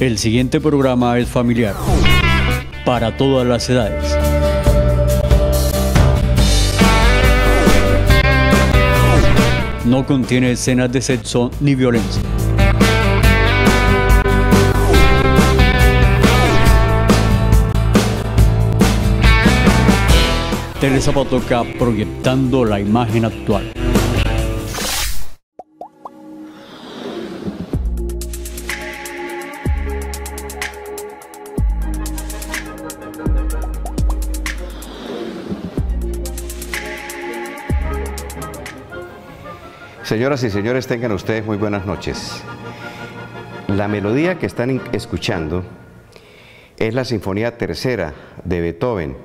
El siguiente programa es familiar, para todas las edades. No contiene escenas de sexo ni violencia. Teresa Patoca proyectando la imagen actual. Señoras y señores, tengan ustedes muy buenas noches. La melodía que están escuchando es la Sinfonía Tercera de Beethoven,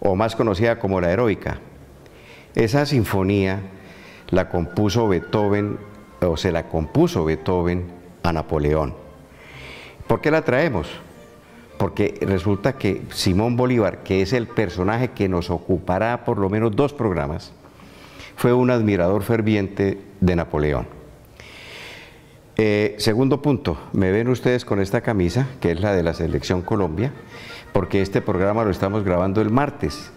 o más conocida como la Heroica. Esa sinfonía la compuso Beethoven, o se la compuso Beethoven a Napoleón. ¿Por qué la traemos? Porque resulta que Simón Bolívar, que es el personaje que nos ocupará por lo menos 2 programas, fue un admirador ferviente de Napoleón. Segundo punto, me ven ustedes con esta camisa, que es la de la Selección Colombia, porque este programa lo estamos grabando el martes.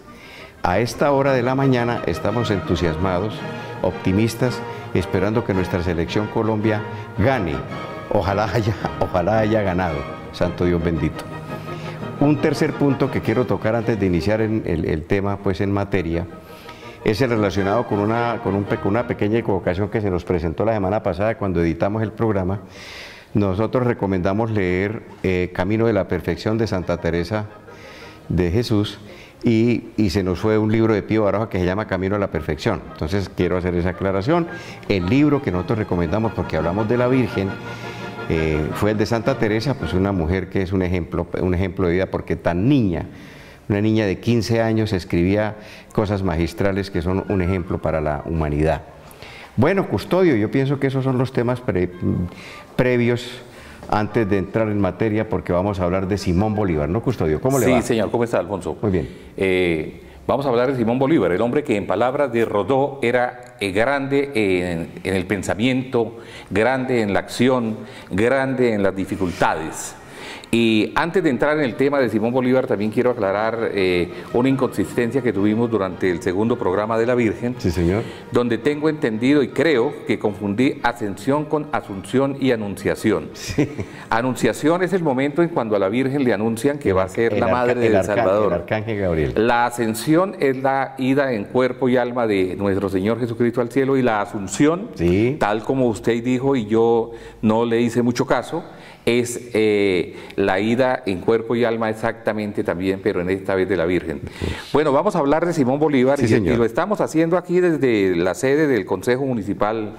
A esta hora de la mañana estamos entusiasmados, optimistas, esperando que nuestra Selección Colombia gane. Ojalá haya ganado, santo Dios bendito. Un tercer punto que quiero tocar antes de iniciar el tema, pues en materia, es el relacionado con una pequeña equivocación que se nos presentó la semana pasada cuando editamos el programa. Nosotros recomendamos leer Camino de la Perfección de Santa Teresa de Jesús y se nos fue un libro de Pío Baroja que se llama Camino a la Perfección. Entonces quiero hacer esa aclaración. El libro que nosotros recomendamos, porque hablamos de la Virgen, fue el de Santa Teresa, pues una mujer que es un ejemplo de vida, porque tan niña, una niña de 15 años, escribía cosas magistrales que son un ejemplo para la humanidad. Bueno, Custodio, yo pienso que esos son los temas previos antes de entrar en materia, porque vamos a hablar de Simón Bolívar, ¿no, Custodio? ¿Cómo le va? Sí, señor, ¿cómo está, Alfonso? Muy bien. Vamos a hablar de Simón Bolívar, el hombre que en palabras de Rodó era grande en el pensamiento, grande en la acción, grande en las dificultades. Y antes de entrar en el tema de Simón Bolívar, también quiero aclarar una inconsistencia que tuvimos durante el segundo programa de la Virgen. Sí, señor. Donde tengo entendido y creo que confundí ascensión con asunción y anunciación. Sí. Anunciación es el momento en cuando a la Virgen le anuncian que va a ser la madre del Salvador. El arcángel Gabriel. La ascensión es la ida en cuerpo y alma de nuestro Señor Jesucristo al cielo, y la asunción, sí, tal como usted dijo y yo no le hice mucho caso, es la ida en cuerpo y alma exactamente también, pero en esta vez de la Virgen. Bueno, vamos a hablar de Simón Bolívar, sí, y lo estamos haciendo aquí desde la sede del Consejo Municipal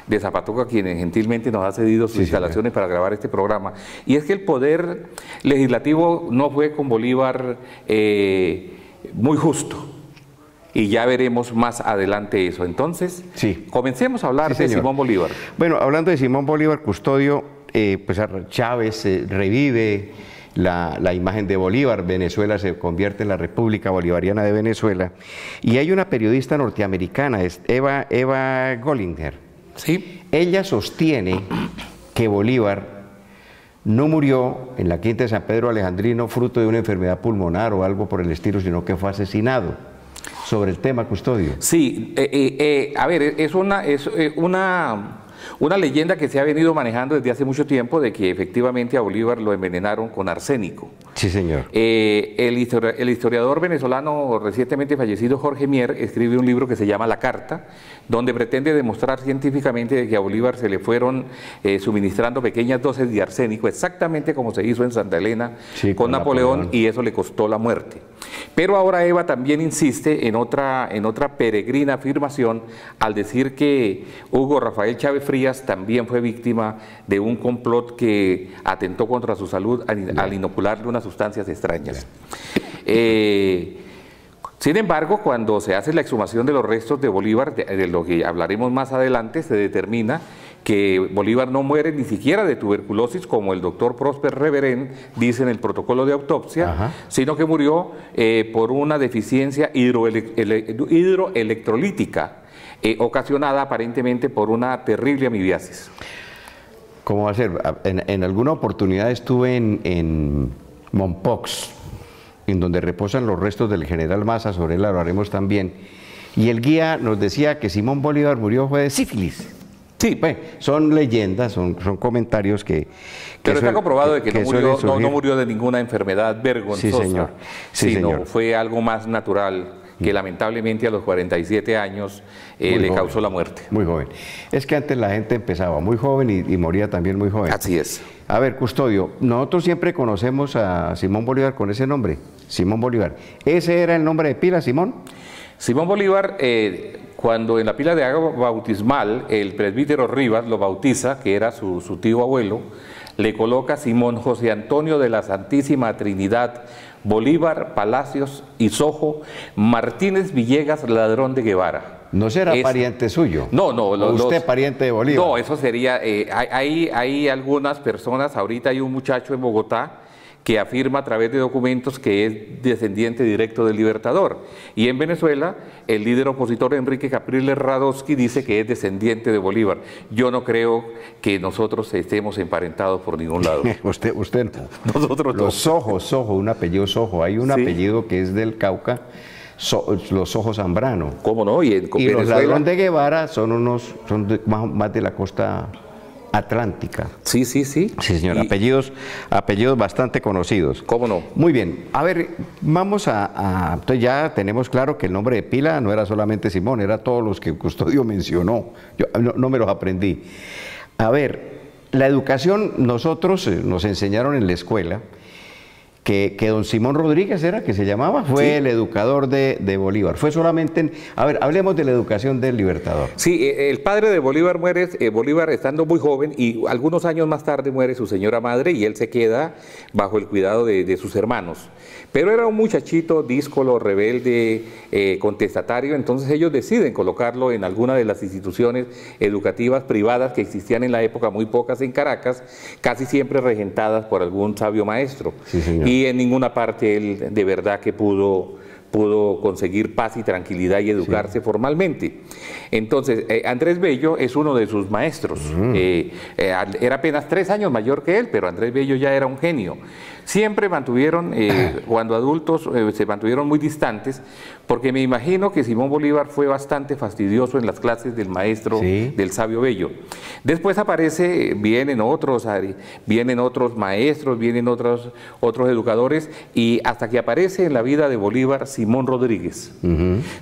de Zapatoca, quien gentilmente nos ha cedido sus instalaciones para grabar este programa. Y es que el poder legislativo no fue con Bolívar muy justo. Y ya veremos más adelante eso. Entonces, comencemos a hablar de Simón Bolívar. Bueno, hablando de Simón Bolívar, Custodio, pues Chávez revive la imagen de Bolívar, Venezuela se convierte en la República Bolivariana de Venezuela, y hay una periodista norteamericana, es Eva Gollinger. Sí. Ella sostiene que Bolívar no murió en la Quinta de San Pedro Alejandrino fruto de una enfermedad pulmonar o algo por el estilo, sino que fue asesinado. Sobre el tema, Custodio. Sí, a ver, es una leyenda que se ha venido manejando desde hace mucho tiempo, de que efectivamente a Bolívar lo envenenaron con arsénico. Sí, señor. El historiador venezolano recientemente fallecido, Jorge Mier, escribe un libro que se llama La Carta, donde pretende demostrar científicamente de que a Bolívar se le fueron suministrando pequeñas dosis de arsénico, exactamente como se hizo en Santa Elena con Napoleón, y eso le costó la muerte. Pero ahora Eva también insiste en otra peregrina afirmación al decir que Hugo Rafael Chávez Frías también fue víctima de un complot que atentó contra su salud al inocularle unas sustancias extrañas. Sin embargo, cuando se hace la exhumación de los restos de Bolívar, de lo que hablaremos más adelante, se determina que Bolívar no muere ni siquiera de tuberculosis, como el doctor Prosper Reverén dice en el protocolo de autopsia, sino que murió por una deficiencia hidroelectrolítica, ocasionada aparentemente por una terrible amibiasis. ¿Cómo va a ser? En alguna oportunidad estuve en Mompox, en donde reposan los restos del general Maza, sobre él hablaremos también, y el guía nos decía que Simón Bolívar murió fue de sífilis. Sí, pues, son leyendas, son comentarios que pero está comprobado de que no murió de ninguna enfermedad vergonzosa, sí, señor. Sí, sino señor. fue algo más natural, que lamentablemente a los 47 años le causó la muerte. Muy joven. Es que antes la gente empezaba muy joven y moría también muy joven. Así es. A ver, Custodio, nosotros siempre conocemos a Simón Bolívar con ese nombre, Simón Bolívar. ¿Ese era el nombre de pila, Simón? Simón Bolívar, cuando en la pila de agua bautismal el presbítero Rivas lo bautiza, que era su tío abuelo, le coloca Simón José Antonio de la Santísima Trinidad Bolívar Palacios y Sojo Martínez Villegas Ladrón de Guevara. ¿No será pariente suyo? No. ¿Usted pariente de Bolívar? No, eso sería, hay algunas personas, ahorita hay un muchacho en Bogotá que afirma a través de documentos que es descendiente directo del Libertador. Y en Venezuela, el líder opositor Enrique Capriles Radosky dice que es descendiente de Bolívar. Yo no creo que nosotros estemos emparentados por ningún lado. usted no. Nosotros no. Los Sojo, un apellido Sojo. Hay un apellido que es del Cauca, los Sojo Zambrano. ¿Cómo no? Y los Ladrón de Guevara son más de la costa atlántica. Sí. Sí, señor, apellidos bastante conocidos. ¿Cómo no? Muy bien, a ver, vamos entonces ya tenemos claro que el nombre de pila no era solamente Simón, era todos los que Custodio mencionó. Yo no me los aprendí. A ver, la educación, nosotros nos enseñaron en la escuela que don Simón Rodríguez era que se llamaba, fue el educador de Bolívar. Fue solamente, a ver, hablemos de la educación del Libertador. Sí, el padre de Bolívar muere, Bolívar estando muy joven, y algunos años más tarde muere su señora madre y él se queda bajo el cuidado de sus hermanos. Pero era un muchachito díscolo, rebelde, contestatario, entonces ellos deciden colocarlo en alguna de las instituciones educativas privadas que existían en la época, muy pocas en Caracas, casi siempre regentadas por algún sabio maestro. Sí, señor. Y en ninguna parte él de verdad que pudo conseguir paz y tranquilidad y educarse formalmente. Entonces, Andrés Bello es uno de sus maestros. Era apenas 3 años mayor que él, pero Andrés Bello ya era un genio. Siempre mantuvieron, cuando adultos, se mantuvieron muy distantes, porque me imagino que Simón Bolívar fue bastante fastidioso en las clases del maestro, del sabio Bello. Después vienen otros maestros, vienen otros educadores, y hasta que aparece en la vida de Bolívar Simón Rodríguez.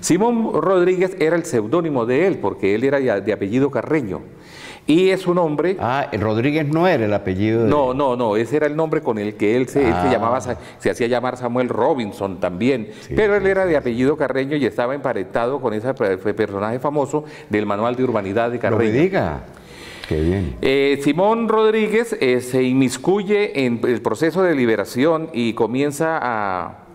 Simón Rodríguez era el seudónimo de él, porque él era de apellido Carreño. Y es un hombre... Rodríguez no era el apellido de... No, ese era el nombre con el que él se hacía llamar Samuel Robinson también, pero él era de apellido Carreño y estaba emparentado con ese personaje famoso del Manual de Urbanidad de Carreño. No me diga. Qué bien. Simón Rodríguez se inmiscuye en el proceso de liberación y comienza a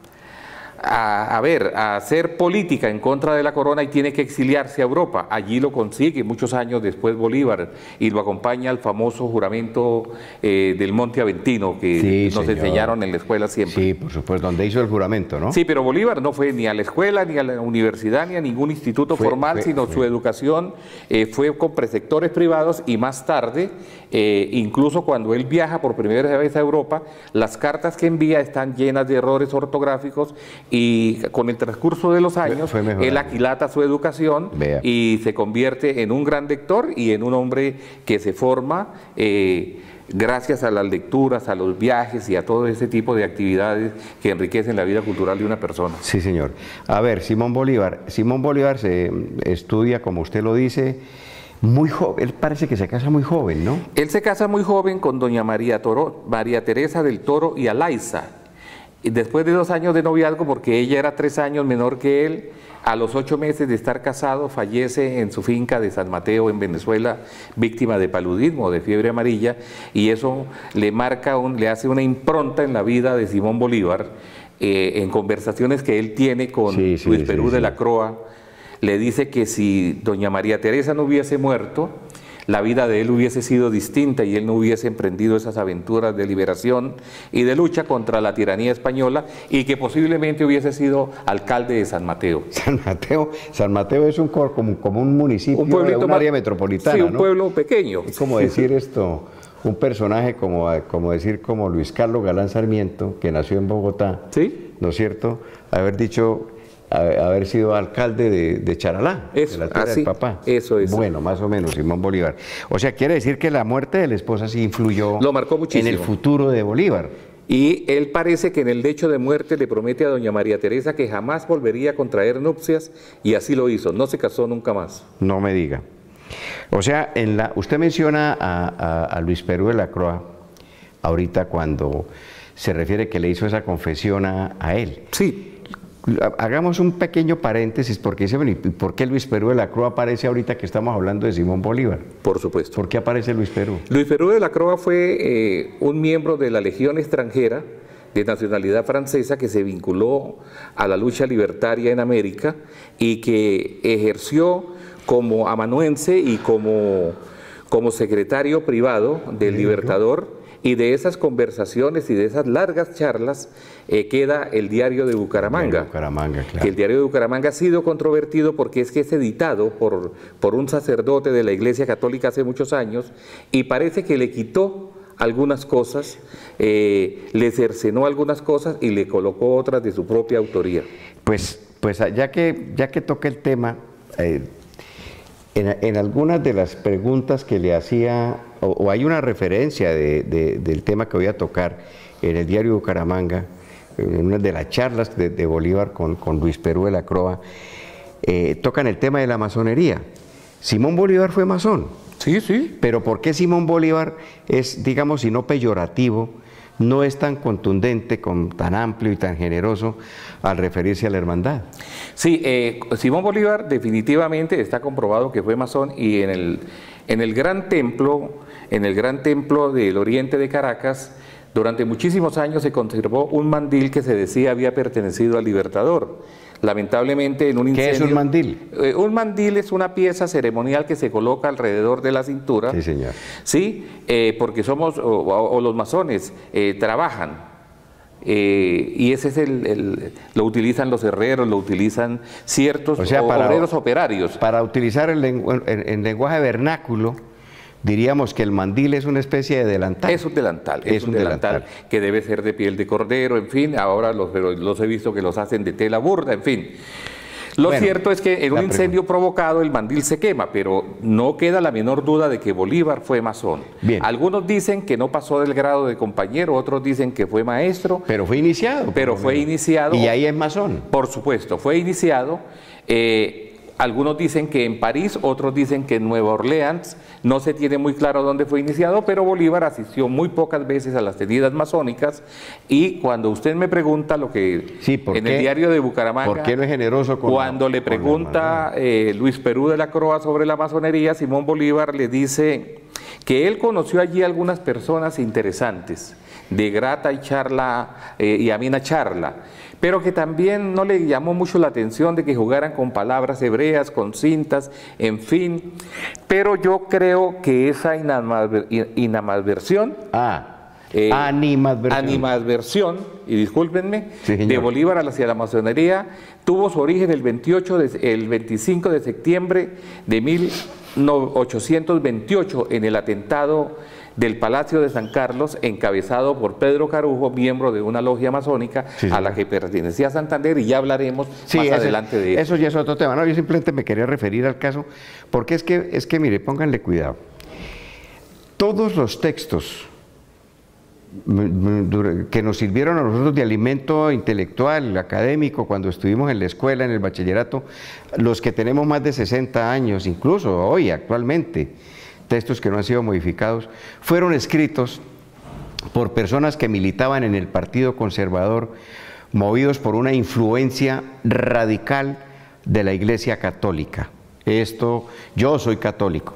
hacer política en contra de la corona y tiene que exiliarse a Europa. Allí lo consigue muchos años después Bolívar y lo acompaña al famoso juramento del Monte Aventino que nos enseñaron en la escuela siempre. Sí, por supuesto, donde hizo el juramento, ¿no? Sí, pero Bolívar no fue ni a la escuela, ni a la universidad, ni a ningún instituto formal, sino su educación fue con preceptores privados y más tarde, incluso cuando él viaja por primera vez a Europa, las cartas que envía están llenas de errores ortográficos y con el transcurso de los años él aquilata su educación y se convierte en un gran lector y en un hombre que se forma gracias a las lecturas, a los viajes y a todo ese tipo de actividades que enriquecen la vida cultural de una persona. Sí, señor. A ver, Simón Bolívar se estudia, como usted lo dice, muy joven. Él parece que se casa muy joven, ¿no? Él se casa muy joven con doña María Teresa del Toro y Alaiza. Y después de 2 años de noviazgo, porque ella era 3 años menor que él, a los 8 meses de estar casado, fallece en su finca de San Mateo, en Venezuela, víctima de paludismo, de fiebre amarilla, y eso le hace una impronta en la vida de Simón Bolívar, en conversaciones que él tiene con Luis Perú de la Croa. Le dice que si doña María Teresa no hubiese muerto, la vida de él hubiese sido distinta y él no hubiese emprendido esas aventuras de liberación y de lucha contra la tiranía española y que posiblemente hubiese sido alcalde de San Mateo. San Mateo es como un municipio, un área metropolitana, sí, un pueblo pequeño. Es como decir esto, un personaje como decir como Luis Carlos Galán Sarmiento, que nació en Bogotá, ¿sí? ¿No es cierto? Haber sido alcalde de Charalá, eso, de la tierra del papá. Eso es. Bueno, más o menos, Simón Bolívar. O sea, quiere decir que la muerte de la esposa sí influyó, lo marcó muchísimo, en el futuro de Bolívar. Y él parece que en el lecho de muerte le promete a doña María Teresa que jamás volvería a contraer nupcias, y así lo hizo, no se casó nunca más. No me diga. O sea, usted menciona a Luis Perú de la Croa, ahorita cuando se refiere que le hizo esa confesión a él. Sí. Hagamos un pequeño paréntesis, porque dice, bueno, ¿y por qué Luis Perú de la Croa aparece ahorita que estamos hablando de Simón Bolívar? Por supuesto. ¿Por qué aparece Luis Perú? Luis Perú de la Croa fue un miembro de la Legión extranjera de nacionalidad francesa que se vinculó a la lucha libertaria en América y que ejerció como amanuense y como secretario privado del Libertador. Y de esas conversaciones y de esas largas charlas queda el Diario de Bucaramanga. Claro. Que el Diario de Bucaramanga ha sido controvertido porque es que es editado por un sacerdote de la Iglesia Católica hace muchos años, y parece que le quitó algunas cosas, le cercenó algunas cosas y le colocó otras de su propia autoría. Pues ya que toca el tema, en algunas de las preguntas que le hacía, o hay una referencia del tema que voy a tocar en el Diario de Bucaramanga, en una de las charlas de Bolívar con Luis Perú de la Croa, tocan el tema de la masonería. Simón Bolívar fue masón. Sí, sí. Pero ¿por qué Simón Bolívar es, digamos, si no peyorativo, no es tan contundente, tan amplio y tan generoso al referirse a la hermandad? Sí, Simón Bolívar definitivamente está comprobado que fue masón, y en el gran templo del oriente de Caracas, durante muchísimos años se conservó un mandil que se decía había pertenecido al Libertador. Lamentablemente en un incendio... ¿Qué es un mandil? Un mandil es una pieza ceremonial que se coloca alrededor de la cintura. Sí, señor. Sí, porque somos, o los masones, trabajan. Y ese es lo utilizan los herreros, lo utilizan ciertos obreros operarios. Para utilizar el lenguaje vernáculo, diríamos que el mandil es una especie de delantal. Es un delantal, es un delantal que debe ser de piel de cordero, en fin, ahora los he visto que los hacen de tela burda, en fin. Lo cierto es que en un incendio provocado el mandil se quema, pero no queda la menor duda de que Bolívar fue masón. Bien. Algunos dicen que no pasó del grado de compañero, otros dicen que fue maestro. Pero fue iniciado. Pero fue iniciado. Y ahí es masón. Por supuesto, fue iniciado. Algunos dicen que en París, otros dicen que en Nueva Orleans. No se tiene muy claro dónde fue iniciado, pero Bolívar asistió muy pocas veces a las tenidas masónicas, y cuando usted me pregunta lo que en el Diario de Bucaramanga, ¿por qué no es generoso cuando le pregunta Luis Perú de la Croa sobre la masonería, Simón Bolívar le dice que él conoció allí algunas personas interesantes, de grata y amena charla, pero que también no le llamó mucho la atención de que jugaran con palabras hebreas, con cintas, en fin. Pero yo creo que esa animadversión, y discúlpenme, sí, de Bolívar hacia la masonería, tuvo su origen el 25 de septiembre de 1828 en el atentado del Palacio de San Carlos, encabezado por Pedro Carujo, miembro de una logia masónica a la que pertenecía Santander, y ya hablaremos más adelante de eso. Eso ya es otro tema. No, yo simplemente me quería referir al caso, porque es que mire, pónganle cuidado. Todos los textos que nos sirvieron a nosotros de alimento intelectual, académico, cuando estuvimos en la escuela, en el bachillerato, los que tenemos más de 60 años, incluso hoy, actualmente, textos que no han sido modificados, fueron escritos por personas que militaban en el Partido Conservador, movidos por una influencia radical de la Iglesia Católica. Yo soy católico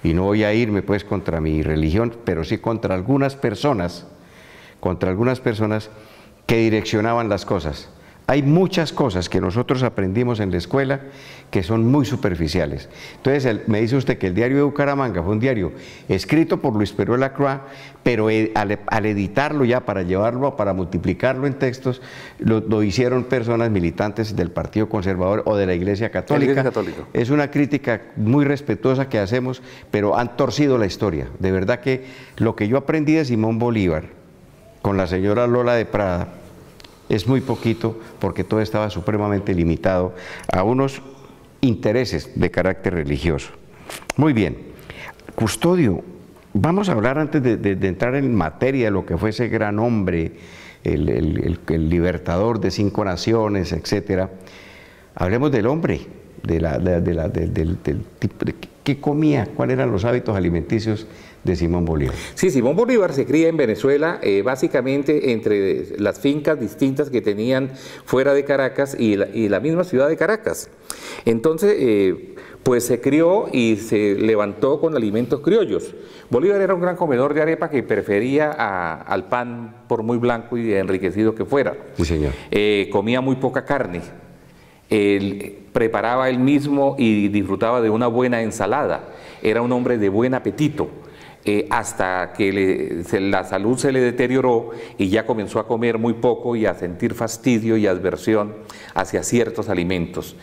y no voy a irme pues contra mi religión, pero sí contra algunas personas que direccionaban las cosas. hay muchas cosas que nosotros aprendimos en la escuela que son muy superficiales. Entonces, me dice usted que el diario de Bucaramanga fue un diario escrito por Luis Perú de la Croix, pero al editarlo ya para llevarlo, para multiplicarlo en textos, lo hicieron personas militantes del Partido Conservador o de la Iglesia Católica. Es una crítica muy respetuosa que hacemos, pero han torcido la historia. De verdad que lo que yo aprendí de Simón Bolívar con la señora Lola de Prada es muy poquito, porque todo estaba supremamente limitado a unos intereses de carácter religioso. Muy bien, Custodio, vamos a hablar antes de entrar en materia de lo que fue ese gran hombre, el libertador de 5 naciones, etcétera. Hablemos del hombre, del tipo de qué comía, cuáles eran los hábitos alimenticios de Simón Bolívar. Sí, Simón Bolívar se cría en Venezuela, básicamente entre las fincas distintas que tenían fuera de Caracas y la misma ciudad de Caracas. Entonces, pues se crió y se levantó con alimentos criollos. Bolívar era un gran comedor de arepa que prefería al pan, por muy blanco y enriquecido que fuera. Sí, señor. Comía muy poca carne. Él preparaba él mismo y disfrutaba de una buena ensalada. Era un hombre de buen apetito. Hasta que la salud se le deterioró y ya comenzó a comer muy poco y a sentir fastidio y aversión hacia ciertos alimentos.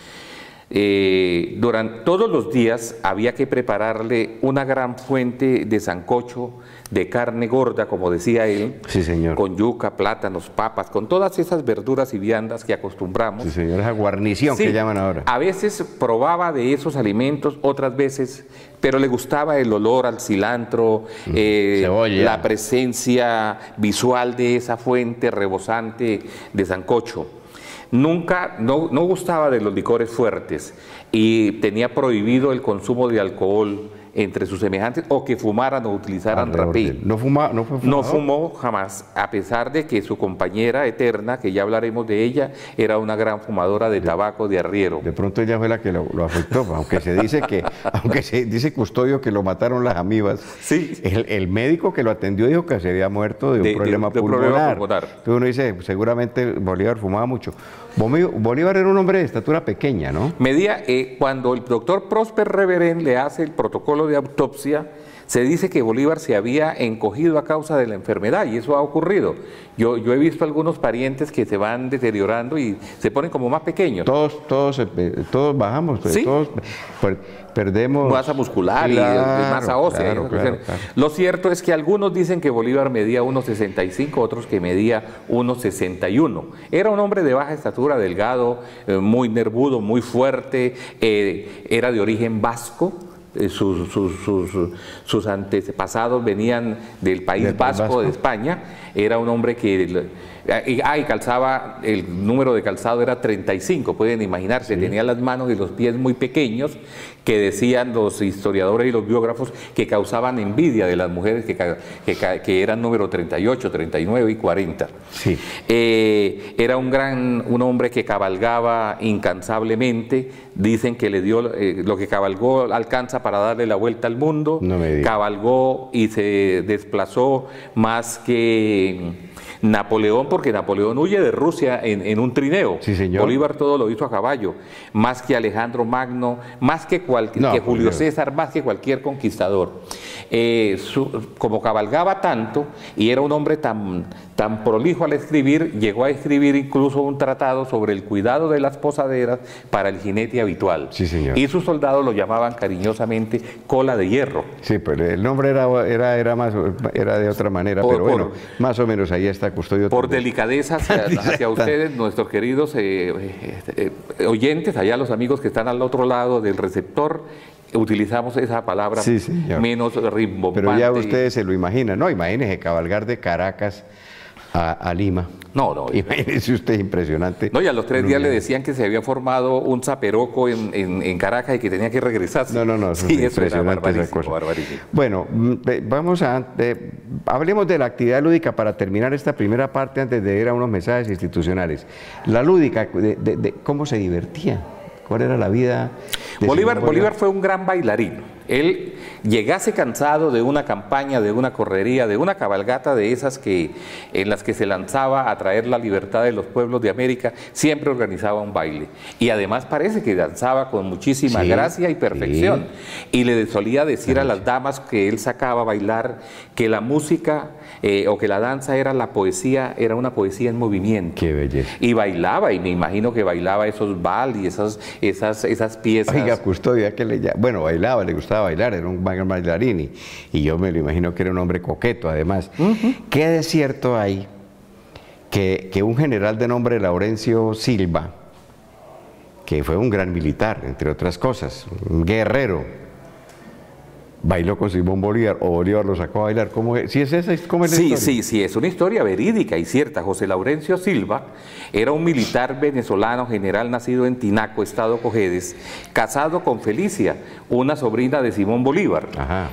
Durante todos los días había que prepararle una gran fuente de sancocho de carne gorda, como decía él, sí, señor, con yuca, plátanos, papas, con todas esas verduras y viandas que acostumbramos. Sí, señor, esa guarnición, sí, que llaman ahora. A veces probaba de esos alimentos, otras veces, pero le gustaba el olor al cilantro, la presencia visual de esa fuente rebosante de sancocho. Nunca, no gustaba de los licores fuertes y tenía prohibido el consumo de alcohol entre sus semejantes, o que fumaran o utilizaran rapé. ¿No fumaba? ¿No fue fumador? No fumó jamás, a pesar de que su compañera eterna, que ya hablaremos de ella, era una gran fumadora de tabaco de arriero. De pronto ella fue la que lo afectó, aunque se dice Custodio que lo mataron las amibas. Sí. El médico que lo atendió dijo que se había muerto de un problema pulmonar. Entonces uno dice, seguramente Bolívar fumaba mucho. Bolívar era un hombre de estatura pequeña, ¿no? Medía, cuando el doctor Prosper Reverén le hace el protocolo de autopsia, se dice que Bolívar se había encogido a causa de la enfermedad, y eso ha ocurrido. Yo he visto algunos parientes que se van deteriorando y se ponen como más pequeños. Todos bajamos, ¿sí? Todos perdemos masa muscular, claro, y masa ósea. Claro. Lo cierto es que algunos dicen que Bolívar medía 1,65, otros que medía 1,61. Era un hombre de baja estatura, delgado, muy nervudo, muy fuerte, era de origen vasco. Sus antepasados venían del País Vasco de España. Era un hombre que calzaba, el número de calzado era 35, pueden imaginarse, sí. Tenía las manos y los pies muy pequeños, que decían los historiadores y los biógrafos que causaban envidia de las mujeres que eran número 38, 39 y 40. Sí. Era un hombre que cabalgaba incansablemente. Dicen que le dio lo que cabalgó alcanza para darle la vuelta al mundo. No me digas. Cabalgó y se desplazó más que Napoleón, porque Napoleón huye de Rusia en un trineo. Sí, señor. Bolívar todo lo hizo a caballo, más que Alejandro Magno, más que Julio César, más que cualquier conquistador. Como cabalgaba tanto y era un hombre tan prolijo al escribir, llegó a escribir incluso un tratado sobre el cuidado de las posaderas para el jinete habitual. Sí, señor. Y sus soldados lo llamaban cariñosamente cola de hierro. Sí, pero el nombre era de otra manera, pero bueno, más o menos ahí está Custodio. Por delicadeza hacia ustedes, nuestros queridos oyentes, allá los amigos que están al otro lado del receptor, utilizamos esa palabra, sí, menos rimbombante. Pero ya ustedes se lo imaginan, ¿no? Imagínense cabalgar de Caracas a Lima. No. Imagínese usted, impresionante. No, y a los 3 días le decían que se había formado un zaperoco en Caracas y que tenía que regresarse. No, sí, eso era barbarísimo. Bueno, hablemos de la actividad lúdica para terminar esta primera parte antes de ir a unos mensajes institucionales. La lúdica, ¿cómo se divertía? ¿Cuál era la vida de Bolívar fue un gran bailarín. Él llegase cansado de una campaña, de una correría, de una cabalgata de esas en las que se lanzaba a traer la libertad de los pueblos de América, siempre organizaba un baile. Y además parece que danzaba con muchísima gracia y perfección. Y le solía decir a las damas que él sacaba a bailar que la música o que la danza era la poesía, era una poesía en movimiento. Qué belleza. Y bailaba, y me imagino que bailaba esos vals y esas piezas. Oiga, Custodio, bueno, bailaba, le gustaba bailar, era un gran bailarín y yo me lo imagino que era un hombre coqueto además. ¿Qué de cierto hay que un general de nombre Laurencio Silva, que fue un gran militar, entre otras cosas, un guerrero, bailó con Simón Bolívar o Bolívar lo sacó a bailar? ¿Cómo es? ¿Sí es esa? ¿Cómo es la historia? Sí, es una historia verídica y cierta. José Laurencio Silva era un militar venezolano, general nacido en Tinaco, estado Cojedes, casado con Felicia, una sobrina de Simón Bolívar.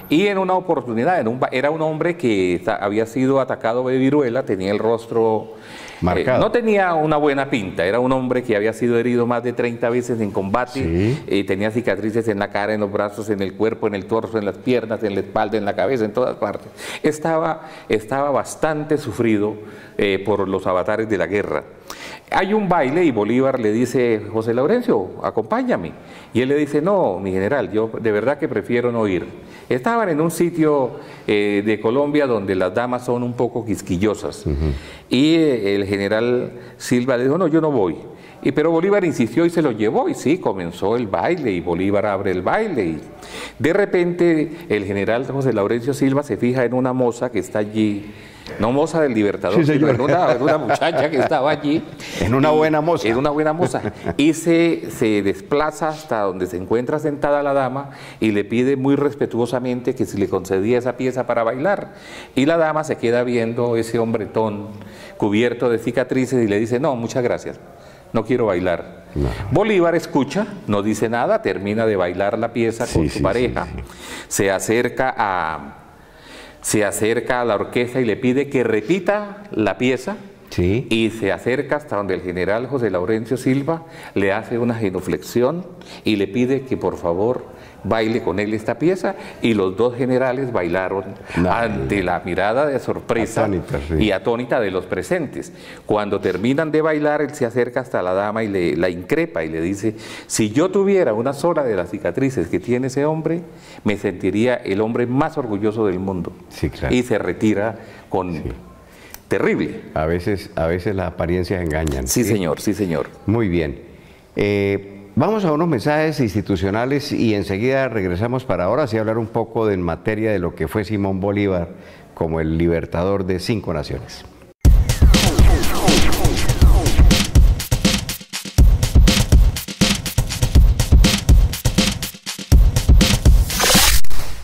Y en una oportunidad, era un hombre que había sido atacado de viruela, tenía el rostro marcado. No tenía una buena pinta, era un hombre que había sido herido más de 30 veces en combate, tenía cicatrices en la cara, en los brazos, en el cuerpo, en el torso, en las piernas, en la espalda, en la cabeza, en todas partes. Estaba bastante sufrido por los avatares de la guerra. Hay un baile y Bolívar le dice: José Laurencio, acompáñame. Y él le dice: no, mi general, yo de verdad que prefiero no ir. Estaban en un sitio de Colombia donde las damas son un poco quisquillosas. Y el general Silva le dijo: no, yo no voy. Pero Bolívar insistió y se lo llevó, y sí, comenzó el baile, y Bolívar abre el baile, y de repente el general José Laurencio Silva se fija en una moza que está allí, no moza del Libertador, sino en una muchacha que estaba allí. En una buena moza. En una buena moza. Y se desplaza hasta donde se encuentra sentada la dama y le pide muy respetuosamente que si le concedía esa pieza para bailar. Y la dama se queda viendo ese hombretón cubierto de cicatrices y le dice: no, muchas gracias, no quiero bailar. No. Bolívar escucha, no dice nada, termina de bailar la pieza con su pareja, se acerca a la orquesta y le pide que repita la pieza, y se acerca hasta donde el general José Laurencio Silva le hace una genuflexión y le pide que por favor baile con él esta pieza, y los dos generales bailaron ante la mirada de sorpresa y atónita de los presentes. Cuando terminan de bailar, él se acerca hasta la dama y la increpa y le dice: si yo tuviera una sola de las cicatrices que tiene ese hombre, me sentiría el hombre más orgulloso del mundo. Y se retira con... terrible. A veces las apariencias engañan. Sí, señor, sí, señor. Muy bien. Vamos a unos mensajes institucionales y enseguida regresamos para ahora sí hablar un poco en materia de lo que fue Simón Bolívar como el libertador de 5 naciones.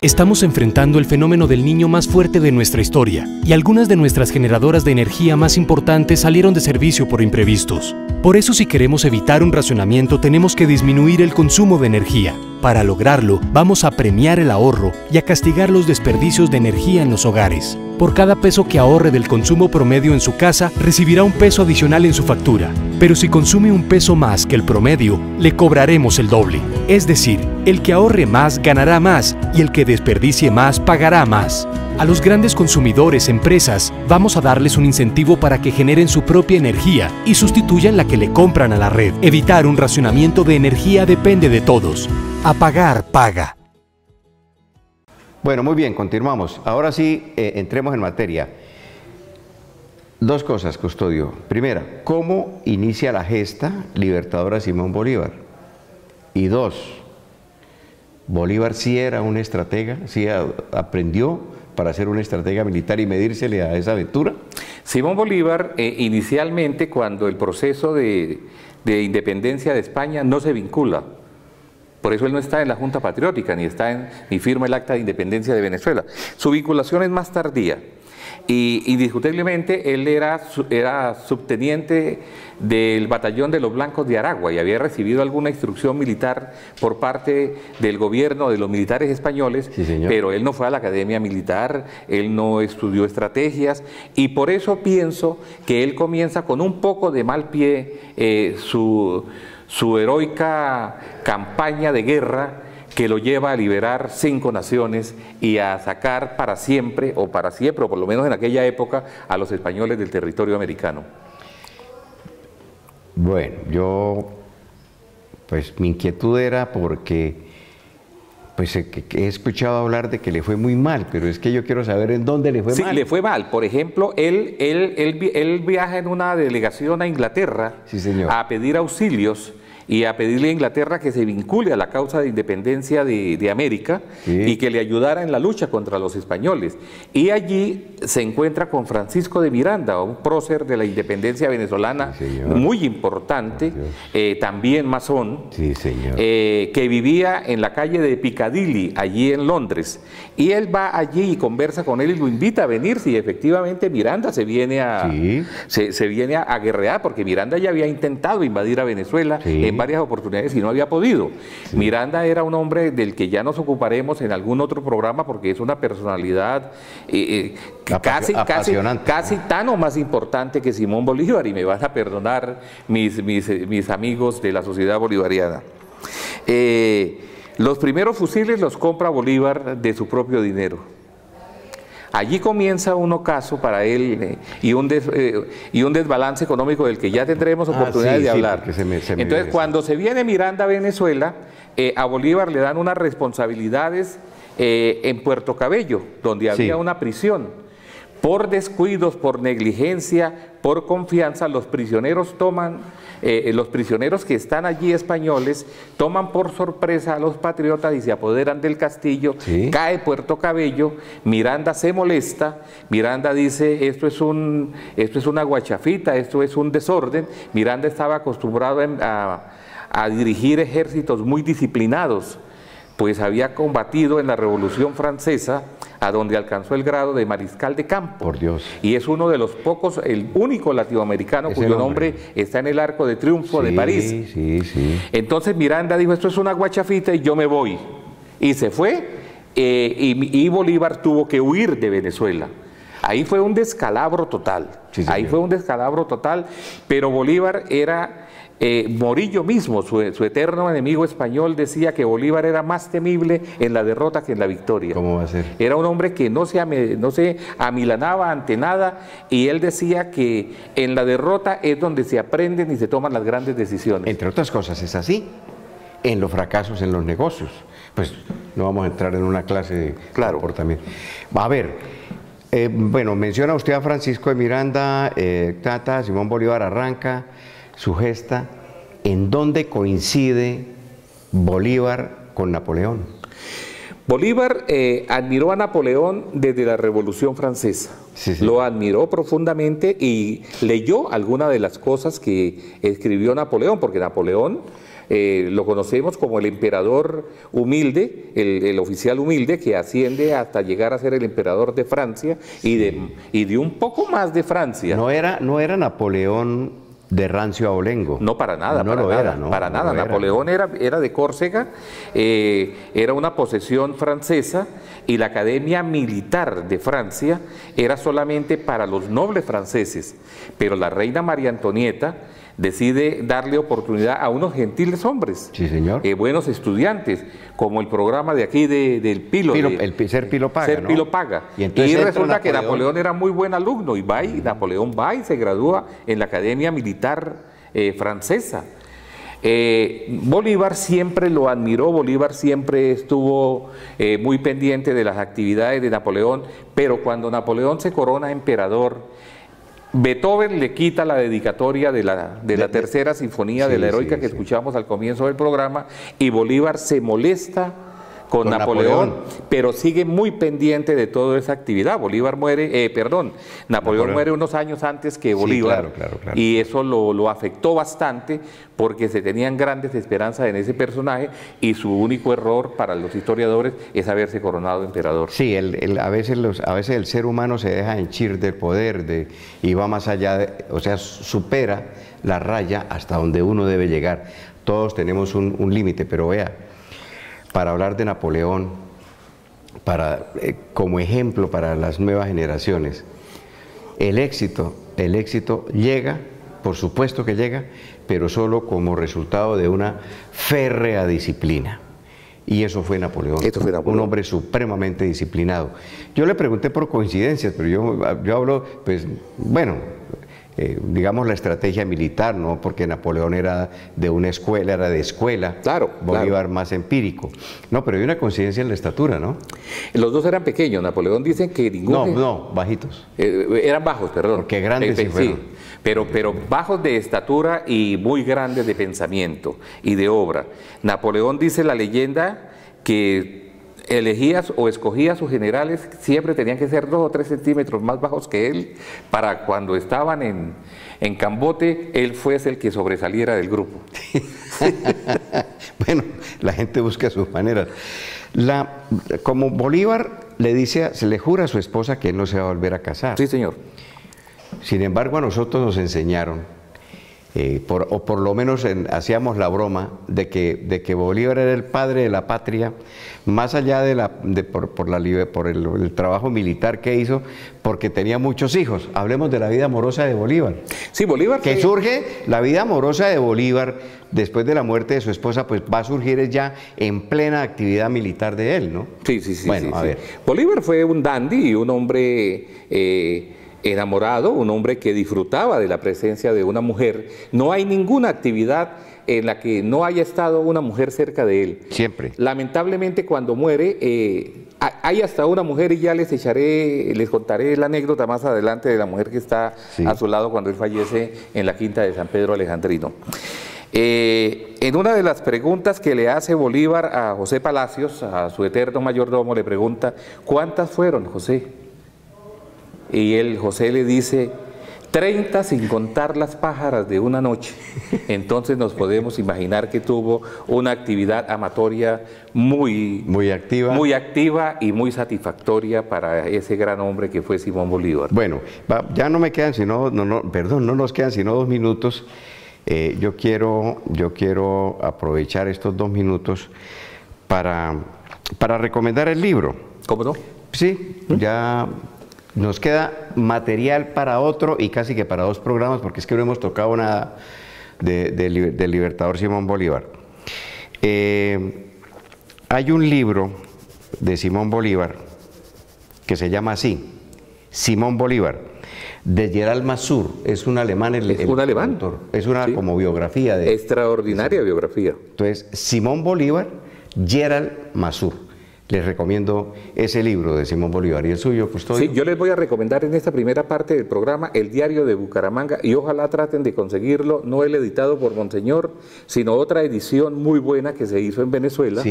Estamos enfrentando el fenómeno del niño más fuerte de nuestra historia, y algunas de nuestras generadoras de energía más importantes salieron de servicio por imprevistos. Por eso, si queremos evitar un racionamiento, tenemos que disminuir el consumo de energía. Para lograrlo, vamos a premiar el ahorro y a castigar los desperdicios de energía en los hogares. Por cada peso que ahorre del consumo promedio en su casa, recibirá un peso adicional en su factura. Pero si consume un peso más que el promedio, le cobraremos el doble. Es decir, el que ahorre más ganará más y el que desperdicie más pagará más. A los grandes consumidores, empresas, vamos a darles un incentivo para que generen su propia energía y sustituyan la que le compran a la red. Evitar un racionamiento de energía depende de todos. Apagar paga. Bueno, muy bien, continuamos. Ahora sí, entremos en materia. 2 cosas, Custodio. Primera, ¿cómo inicia la gesta libertadora Simón Bolívar? Y 2, ¿Bolívar sí era un estratega? ¿Sí aprendió para ser un estratega militar y medírsele a esa aventura? Simón Bolívar, inicialmente, cuando el proceso de independencia de España no se vincula, por eso él no está en la Junta Patriótica, ni firma el Acta de Independencia de Venezuela. Su vinculación es más tardía. Y indiscutiblemente él era subteniente del batallón de los Blancos de Aragua y había recibido alguna instrucción militar por parte del gobierno de los militares españoles, pero él no fue a la academia militar, él no estudió estrategias, y por eso pienso que él comienza con un poco de mal pie su heroica campaña de guerra que lo lleva a liberar 5 naciones y a sacar para siempre, o por lo menos en aquella época, a los españoles del territorio americano. Bueno, pues mi inquietud era porque pues he escuchado hablar de que le fue muy mal, pero es que yo quiero saber en dónde le fue mal. Sí, le fue mal. Por ejemplo, él viaja en una delegación a Inglaterra, sí, señor, a pedir auxilios y a pedirle a Inglaterra que se vincule a la causa de independencia de América, sí, y que le ayudara en la lucha contra los españoles. Y allí se encuentra con Francisco de Miranda, un prócer de la independencia venezolana, sí, muy importante, también masón, sí, señor, que vivía en la calle de Piccadilly, allí en Londres. Y él va allí y conversa con él y lo invita a venir, si efectivamente Miranda se viene a, sí, se viene a guerrear, porque Miranda ya había intentado invadir a Venezuela, sí, en varias oportunidades y no había podido. Sí. Miranda era un hombre del que ya nos ocuparemos en algún otro programa, porque es una personalidad casi tan o más importante que Simón Bolívar, y me van a perdonar mis amigos de la Sociedad Bolivariana. Los primeros fusiles los compra Bolívar de su propio dinero. Allí comienza un ocaso para él y un desbalance económico del que ya tendremos oportunidades de hablar. Entonces, cuando se viene Miranda a Venezuela, a Bolívar le dan unas responsabilidades en Puerto Cabello, donde había una prisión. Por descuidos, por negligencia, por confianza, los prisioneros que están allí españoles, toman por sorpresa a los patriotas y se apoderan del castillo, ¿sí? Cae Puerto Cabello, Miranda se molesta, Miranda dice, esto es una guachafita, esto es un desorden. Miranda estaba acostumbrado a dirigir ejércitos muy disciplinados, pues había combatido en la Revolución Francesa, a donde alcanzó el grado de mariscal de campo. Por Dios. Y es uno de los pocos, el único latinoamericano cuyo nombre está en el Arco de Triunfo de París. Sí, sí. Entonces Miranda dijo, esto es una guachafita y yo me voy. Y se fue, y Bolívar tuvo que huir de Venezuela. Ahí fue un descalabro total. Sí, ahí fue un descalabro total, pero Bolívar era... Morillo mismo, su eterno enemigo español, decía que Bolívar era más temible en la derrota que en la victoria. ¿Cómo va a ser? Era un hombre que no se amilanaba ante nada, y él decía que en la derrota es donde se aprenden y se toman las grandes decisiones. Entre otras cosas es así, en los fracasos en los negocios. Pues no vamos a entrar en una clase de comportamiento. A ver, bueno, menciona usted a Francisco de Miranda, Simón Bolívar arranca su gesta. ¿En dónde coincide Bolívar con Napoleón? Bolívar admiró a Napoleón desde la Revolución Francesa. Sí, sí. Lo admiró profundamente y leyó algunas de las cosas que escribió Napoleón, porque Napoleón lo conocemos como el emperador humilde, el oficial humilde que asciende hasta llegar a ser el emperador de Francia, sí, y de un poco más de Francia. No era Napoleón de rancio abolengo. No, para nada, para nada. Napoleón era de Córcega, era una posesión francesa, y la Academia Militar de Francia era solamente para los nobles franceses, pero la reina María Antonieta decide darle oportunidad a unos gentiles hombres, sí, señor, buenos estudiantes, como el programa de aquí del Pilo. Ser Pilo Paga. Ser, ¿no? Pilo Paga. Y resulta que Napoleón era muy buen alumno, y Napoleón va y se gradúa en la Academia Militar francesa. Bolívar siempre lo admiró, Bolívar siempre estuvo muy pendiente de las actividades de Napoleón, pero cuando Napoleón se corona emperador, Beethoven le quita la dedicatoria de la tercera sinfonía de la heroica que escuchamos al comienzo del programa, y Bolívar se molesta con Napoleón, pero sigue muy pendiente de toda esa actividad. Napoleón muere unos años antes que Bolívar, sí, claro. Y eso lo afectó bastante, porque se tenían grandes esperanzas en ese personaje, y su único error para los historiadores es haberse coronado emperador. Sí, a veces el ser humano se deja henchir del poder y va más allá, supera la raya hasta donde uno debe llegar. Todos tenemos un límite, pero vea, para hablar de Napoleón, como ejemplo para las nuevas generaciones, el éxito llega por supuesto que llega, pero solo como resultado de una férrea disciplina. Y eso fue Napoleón, un hombre supremamente disciplinado. Yo le pregunté por coincidencias, pero yo hablo, pues, bueno, digamos la estrategia militar, ¿no? Porque Napoleón era de una escuela, era de escuela, claro, Bolívar más empírico. No, pero hay una coincidencia en la estatura, ¿no? Los dos eran pequeños, Napoleón dicen que ninguno... No, bajitos. Eran bajos, perdón. Porque grandes sí fueron. Sí, pero bajos de estatura y muy grandes de pensamiento y de obra. Napoleón, dice la leyenda, que elegías o escogía a sus generales, siempre tenían que ser 2 o 3 centímetros más bajos que él, para cuando estaban en Cambote, él fuese el que sobresaliera del grupo. Bueno, la gente busca sus maneras. Como Bolívar se le jura a su esposa que él no se va a volver a casar. Sí, señor. Sin embargo, a nosotros nos enseñaron, o por lo menos hacíamos la broma, de que Bolívar era el padre de la patria, más allá por el trabajo militar que hizo, porque tenía muchos hijos. Hablemos de la vida amorosa de Bolívar. Sí, Bolívar. Que surge, la vida amorosa de Bolívar, después de la muerte de su esposa, pues va a surgir ya en plena actividad militar de él, ¿no? Sí. Bueno, sí, a ver. Bolívar fue un dandy y un hombre... enamorado, un hombre que disfrutaba de la presencia de una mujer. No hay ninguna actividad en la que no haya estado una mujer cerca de él. Siempre. Lamentablemente, cuando muere, hay hasta una mujer, y ya les contaré la anécdota más adelante de la mujer que está a su lado cuando él fallece en la quinta de San Pedro Alejandrino. En una de las preguntas que le hace Bolívar a José Palacios, a su eterno mayordomo, le pregunta: ¿cuántas fueron, José? Y José le dice: 30 sin contar las pájaras de una noche. Entonces nos podemos imaginar que tuvo una actividad amatoria muy activa y muy satisfactoria para ese gran hombre que fue Simón Bolívar. Bueno, ya no me quedan no nos quedan sino 2 minutos. Yo quiero aprovechar estos 2 minutos para recomendar el libro. ¿Cómo no? Sí, ya... Nos queda material para otro y casi que para 2 programas, porque es que no hemos tocado nada del libertador Simón Bolívar. Hay un libro de Simón Bolívar que se llama así, Simón Bolívar, de Gerald Masur. Es un alemán. ¿Es un alemán? Autor. Es una como biografía. Extraordinaria biografía. Entonces, Simón Bolívar, Gerald Masur. Les recomiendo ese libro de Simón Bolívar. ¿Y el suyo, Custodio? Sí, yo les voy a recomendar en esta primera parte del programa El Diario de Bucaramanga, y ojalá traten de conseguirlo, no el editado por Monseñor, sino otra edición muy buena que se hizo en Venezuela,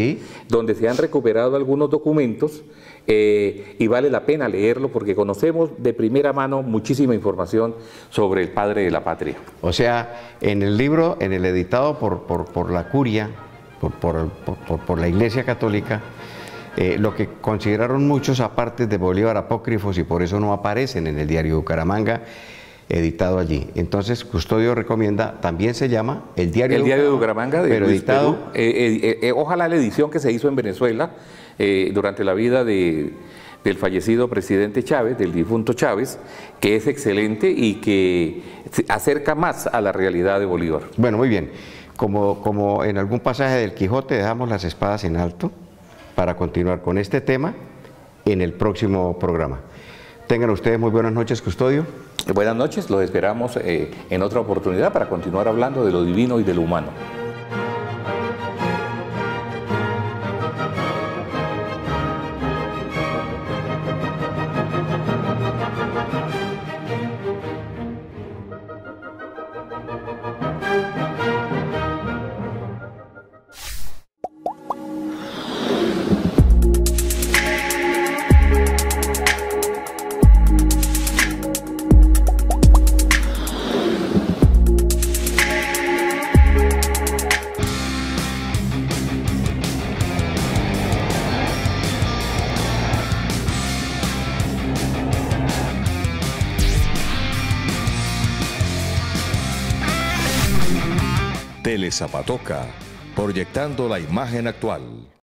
donde se han recuperado algunos documentos, y vale la pena leerlo porque conocemos de primera mano muchísima información sobre el padre de la patria. O sea, en el libro, en el editado por la curia, por la Iglesia Católica, lo que consideraron muchos apartes de Bolívar apócrifos, y por eso no aparecen en el Diario de Bucaramanga, editado allí. Entonces, Custodio recomienda, también se llama El Diario de Bucaramanga, pero editado. Ojalá la edición que se hizo en Venezuela durante la vida del fallecido presidente Chávez, del difunto Chávez, que es excelente y que se acerca más a la realidad de Bolívar. Bueno, muy bien. Como en algún pasaje del Quijote, dejamos las espadas en alto para continuar con este tema en el próximo programa. Tengan ustedes muy buenas noches, Custodio. Buenas noches, los esperamos en otra oportunidad para continuar hablando de lo divino y de lo humano. Telezapatoca, proyectando la imagen actual.